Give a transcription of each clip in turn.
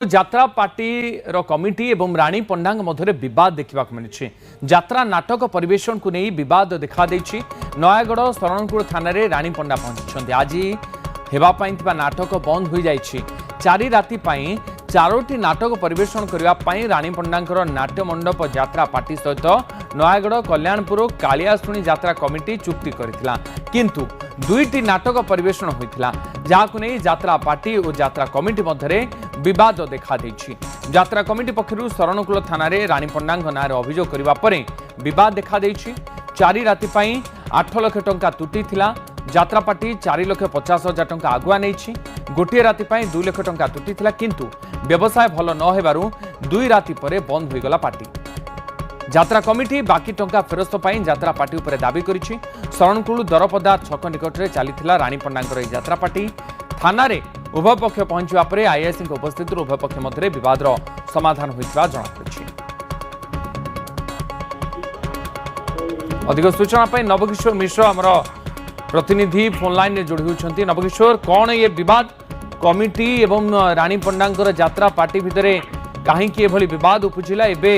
যাত্রা পার্টির কমিটি এবং রানী পণ্ডাঙ্গ মধ্যে বিবাদ দেখা মিলছে। যাত্রা নাটক পরিবেশন কু নেই বিবাদ দেখা দিয়েছি। নয়াগড় শরণকূল থানায় রানী পণ্ডা পৌঁছিছেন। আজ হেবাপাই নাটক বন্ধ হয়ে যাই। 4 রাতি চাରୋଟି নাটক পরিবেশন করা রানী পণ্ডাঙ্কর নাট্যমণ্ডপ যাত্রা পার্টি সহিত নয়াগড় কল্যাণপুর কালিয়াশুণী যাত্রা কমিটি চুক্তি করেছিলা, কিন্তু 2টি নাটক পরিবেশন হয়েছিল, যাহাকু নেই যাত্রা পার্টি ও যাত্রা কমিটি মধ্যে বিবাদ দেখা দিয়েছি। যাত্রা কমিটি পক্ষরু শরণকূল থানায় রানী পণ্ডাঙ্ক নাঁরে অভিযোগ করা পরে বিবাদ দেখা দিয়েছি। 4 রাতি 8 লক্ষ টঙ্কা তুটি ଥିଲା। যাত্রা পার্টি 4,50,000 টঙ্কা আগুয়া নেইছি। গোটিଏ রাতি 2 লক্ষ টঙ্কা তুটি ଥିଲା, কিন্তু ব্যবসায় ভাল ন হেবারু 2 রাতি পরে বন্ধ হয়ে গলা পার্টি। যাত্রা কমিটি বাকি টঙ্কা ফেরস্ত পাই যাত্রা পার্টি উপরে দাবি করেছি। শরণকূল দরপদা ছক নিকটরে চালিଥିଲା রানী পণ্ডাঙ্কর এই যাত্রা পার্টি। থানারে উভয় পক্ষ পৌঁছবা পরে আইএসি উপস্থিত উভয় পক্ষ মধ্যে বিবাদর সমাধান হয়েছিল জଣାপড়িছে। अधिक सूचना नवकिशोर मिश्र आमर प्रतिनिधि फोन लाइन में जोड़ी होती। नवकिशोर, कौन ये विवाद कमिटी एवं रानी पण्डांकर यात्रा पार्टी भितर कहीं विवाद उपजिला? एबे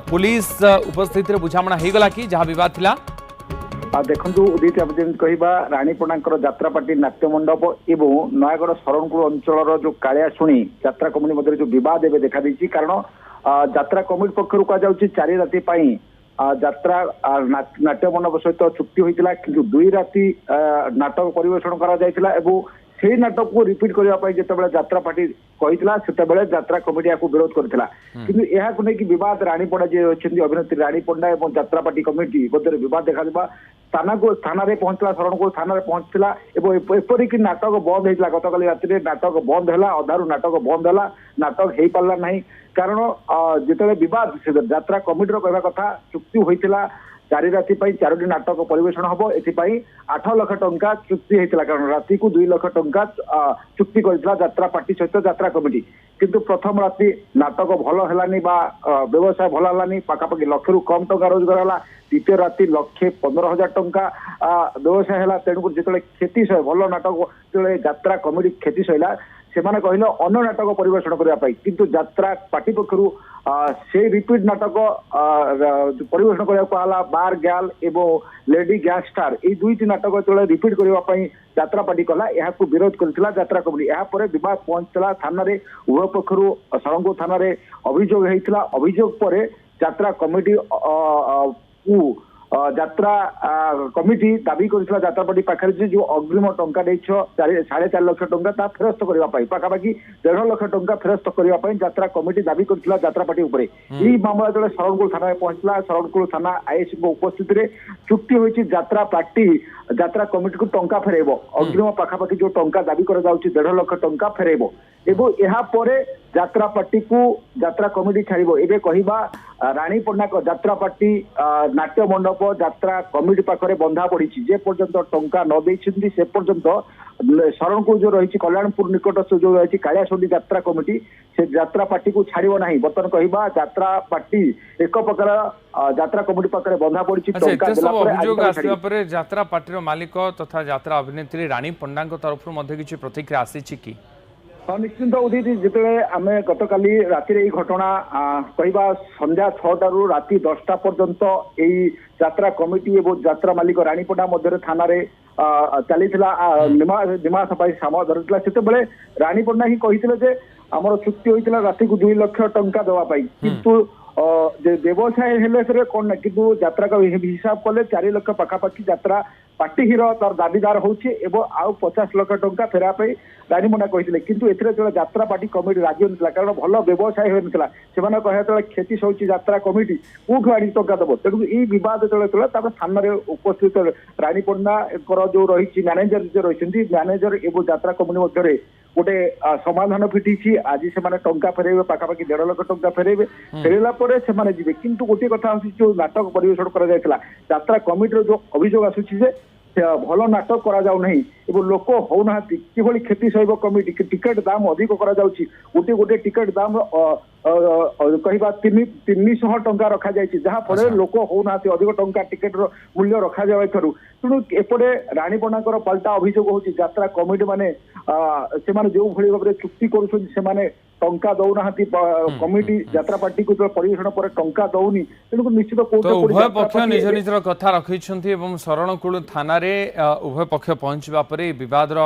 पुलिस उपस्थित बुझामणा हो गला कि जहाँ विवाद थिला? देखु उदित कहवा रानी पण्डांकर यात्रा पार्टी नाट्यमंडप एवं नयागढ़ शरणकूल अंचल जो कालियाशुणी यात्रा कमिटी मध्य जो विवाद एवं देखा देछि। कारण यात्रा कमिटी पक्षर कह 4 राति যাত্রা নাট্যমণ্ডপ সহিত চুক্তি হয়েছিল, কিন্তু 2 রাতি নাটক পরিবেশন করা যাইছিল এবং সেই নাটক রিপিট করা যেতবে যাত্রা পার্টি কইଥିଲା সেতবে যাত্রা কমিটি ইয়াকু বিরোধ করেছিল। কিন্তু ইয়াকু নেই বিবাদ রানী পণ্ডা যে অনেক অভিনেত্রী রানী পণ্ডা এবং যাত্রা পার্টি কমিটি মধ্যে বিবাদ দেখা দেবা থানারে পৌঁছলা, শরণকূল থানারে পৌঁছলা এবং এপরিকি নাটক বন্ধ হয়েছিল। গতকাল রাতে নাটক বন্ধ হলা, অধারু নাটক বন্ধ হলা, নাটক হয়ে পারলা না। কারণ যেতবে বিবাদ যাত্রা কমিটির কহা কথা চুক্তি হয়েছিল 4 রাতি 4টি নাটক পরিবেশন হব, এথিপাই 8 লক্ষ টঙ্কা চুক্তি হয়েছিল। কারণ রাতি কু 2 লক্ষ টঙ্কা চুক্তি করেছিল যাত্রা পার্টি সহিত যাত্রা কমিটি। কিন্তু প্রথম রাতি নাটক ভালো হেলানি বা ব্যবসায় ভালো হেলানি, পাখাপাখি লক্ষরু কম টঙ্কা রোজগার হলা। দ্বিতীয় রাতি 1,15,000 টঙ্কা ব্যবসায় হেলা। তেণুকরি যেতবে ক্ষতি সহে ভাল নাটক যেতবে যাত্রা কমিটি ক্ষতি সহিলা, সেমানে কহিলে অন্য নাটক পরিবেশন করা, কিন্তু যাত্রা পার্টি পক্ষর সেই রিপিট নাটক পরিবেশন করা বার গ্যাল এবং লেডি গ্যাংস্টার এই 2টি নাটক যেতবে রিপিট করা যাত্রা পার্টি কলা, এখন বিরোধ করেছিল যাত্রা কমিটি। এরপরে বিবাদ পৌঁছলা থানারে, উভয় পক্ষর শরণকূল থানারে অভিযোগ হয়েছিল। অভিযোগ পরে যাত্রা কমিটি যাত্রা কমিটি দাবি করেছিল যাত্রা পার্টি পাখে যে অগ্রিম টঙ্কা দিয়েছ 4.5 লক্ষ টঙ্কা তা ফেরস্ত করা, পাখাপাখি 1.5 লক্ষ টঙ্কা ফেরস্ত করা যাত্রা কমিটি দাবি করেছিল যাত্রা পার্টি উপরে। এই মামলা যেন শরণকূল থানায় পৌঁছলা, শরণকূল থানা আইএসি উপস্থিতি চুক্তি হয়েছে যাত্রা পার্টি যাত্রা কমিটি টঙ্কা ফেরাইব। অগ্রিম পাখাপাখি যে টঙ্কা দাবি করা যাচ্ছে 1.5 লক্ষ টঙ্কা ফেরাইব এবং এরপরে যাত্রা পার্টি কু যাত্রা কমিটি ছাড়ব। এবে কহিবা রানী পণ্ডাঙ্ক যাত্রা পার্টি নাট্য মণ্ডপ যাত্রা কমিটি পাখে বন্ধা পড়িছি। যে পর্যন্ত টঙ্কা ন দেইছেন সে পর্যন্ত শরণকূল যে রয়েছে কল্যাণপুর নিকটস্থ যে রয়েছে কালিয়াশুণী যাত্রা কমিটি সে যাত্রা পার্টি কু ছাড়ব না। বর্তমান কহিবা যাত্রা পার্টি এক প্রকার যাত্রা কমিটি পাখে বন্ধা পড়িছি। যাত্রা পার্টির মালিক তথা যাত্রা অভিনেত্রী রানী পণ্ডাঙ্ক তরফ কিছু প্রতিক্রিয়া আসিছি কি? নিশ্চিন্ত উদিত, যেতবে আমি গতকালি রাতে এই ঘটনা কহিবা সন্ধ্যা 6টারু রাতি 10টা পর্যন্ত এই যাত্রা কমিটি এবং যাত্রা মালিক রানী পণ্ডা মধ্যে থানারে চালিଥିଲା মীমাংসা পাই সাম ধরিଥିଲା। সেতবে রানী পণ্ডা হি কহিଥିଲେ যে আমার চুক্তি হয়েছিল রাতিকু 2 লক্ষ টঙ্কা দেওয়া পাই, কিন্তু ব্যবসায় হেলে সেটা কোন না, কিন্তু যাত্রা হিসাব কলে 4 লক্ষ পাখাপাখি যাত্রা পার্টি হিরো তার দাবিদার হচ্ছে এবং আউ 50 লক্ষ টঙ্কা ফেরা পাই রানী পণ্ডা কহিଥିଲେ। কিন্তু এথিরে যেতবে যাত্রা পার্টি কমিটি রাজি হয়েছিল, কারণ ভাল ব্যবসায় হয়েছিল, সেমানে কহা যেতবে ক্ষতি সৌছি যাত্রা কমিটি কোঠু আনি টঙ্কা দেব। তেণু এই বিবাদ যেতবে তারপরে সামনে উপস্থিত রানী পণ্ডাঙ্কর যে রয়েছে ম্যানেজর যে রয়েছেন, ম্যানেজর এবং যাত্রা কমিটি মধ্যে গোটে সমাধান ফিটিছি। আজ সেমানে টঙ্কা ফেরাইবে, পাখাপাখি 1.5 লক্ষ টঙ্কা ফেরাইবে। ফেরাইলা পরে সেমানে ଯିବେ। কিন্তু গোটিଏ কথা হচ্ছে যে নাটক পরিবেশন করা যাইଥିଲା, যাত্রা কমিটির যে অভিযোগ আসুଛି যে ভাল নাটক করা যাও নাই এবং লোক হও না, কিভাবে ক্ষতি সহিব কমিটি। টিকেট দাম অধিক করা যাଉଛି, গোটে গোটে টিকেট দাম কহিবা 300 টঙ্কা রখা যাইছি, যাহা ফলে লোক হও না, অধিক টঙ্কা টিকেটর মূল্য রখা যাওয়ার। তেণু এপটে রানী পণ্ডাঙ্কর পাল্টা অভিযোগ হচ্ছে যাত্রা কমিটি মানে ସେମାନେ ଯେଉଁ ଭଳି ଭାବରେ ଚୁକ୍ତି କରୁଛନ୍ତି ସେମାନେ ଟଙ୍କା ଦଉନାହାନ୍ତି କମିଟି ଯାତ୍ରା ପାର୍ଟିକୁ ପରିବେଷଣ ପରେ ଟଙ୍କା ଦଉନି ତେଣୁ ନିଶ୍ଚିତ ତ ଉଭୟ ପକ୍ଷ ନିଜ ନିଜର କଥା ରଖିଛନ୍ତି ଏବଂ ଶରଣକୂଳ ଥାନାରେ ଉଭୟ ପକ୍ଷ ପହଞ୍ଚିବା ପରେ ବିବାଦର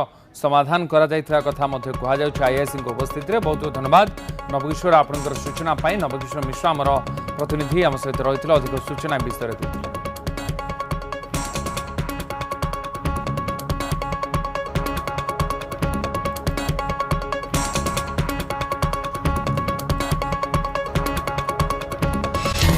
ସମାଧାନ କରାଯାଇଥିବା କଥା ମଧ୍ୟ କୁହାଯାଉଛି ଆଇଆଇସିଙ୍କ ଉପସ୍ଥିତିରେ। ବହୁତ ବହୁତ ଧନ୍ୟବାଦ ନବକିଶୋର ଆପଣଙ୍କର ସୂଚନା ପାଇଁ। ନବକିଶୋର ମିଶ୍ର ଆମର ପ୍ରତିନିଧି ଆମ ସହିତ ରହିଥିଲେ ଅଧିକ ସୂଚନା ବିଷୟରେ ଦେଇଥିଲେ।